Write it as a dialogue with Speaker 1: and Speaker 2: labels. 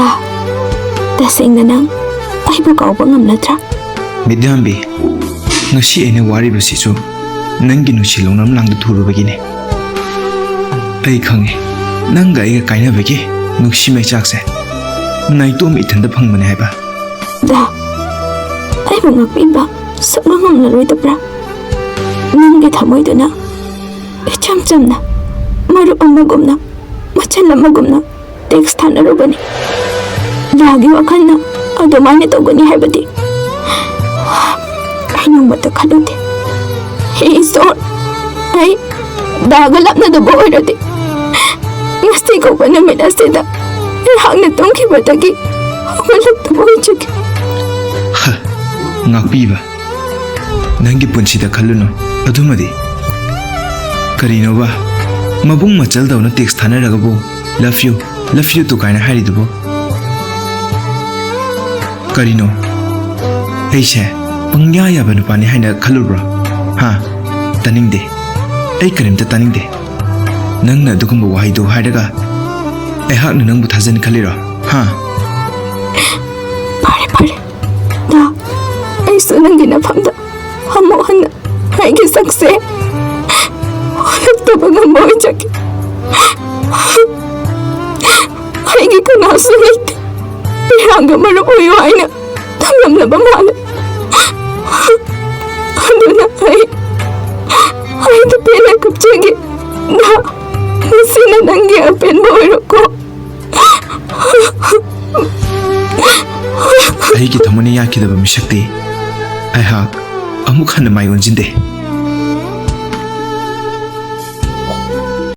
Speaker 1: Da, tasengna nang aibu kauba ngamnatra.
Speaker 2: Midyambi, ngasi ene wari basisu, nangi nusilong nam lang duturu begini. Ai khange, nanga ai kaina begi, nuksi me chakse. Naitom itanda phangmane haiba.
Speaker 1: Da, aibu ngakpiba sukma ngamlaroi tabra. Nangi thamoiduna icham chamna marup amagumna machan amagumna text thanarubani. Ragi wakhalna adumane togani haibadi. Ainung mata khalude. He sor ai dagalapna dabo oiradi. Ngasti ko bana minasida. Hangna tongki batagi. Walak dabo chiki.
Speaker 2: Ha, ngakpiba. Nangi punsida khalluno adumadi. Karino ba? Mabung machal daw na text thanaragabu. Love you to kaina haridubo. Karino, aise pangya yaba nupani haina khalubra. Ha, taningde. Ai karimta taningde. Nangna dugumba wahaido hairaga. Ai hakna nangbu thazan khalira. Ha.
Speaker 1: Pare. Da, ai sunangi na phamda. Hamo hanna haigi sakse. Walak tabaga moi chaki. Haigi kanasu leite. Piranga marup oyo aina thangamlaba male. Aduna ai da pena kapchegi. Da, nasina nangi apen boiroko.
Speaker 2: Ai ki thamone yakidaba misakti. Ai hak amuk hana mai onjinde.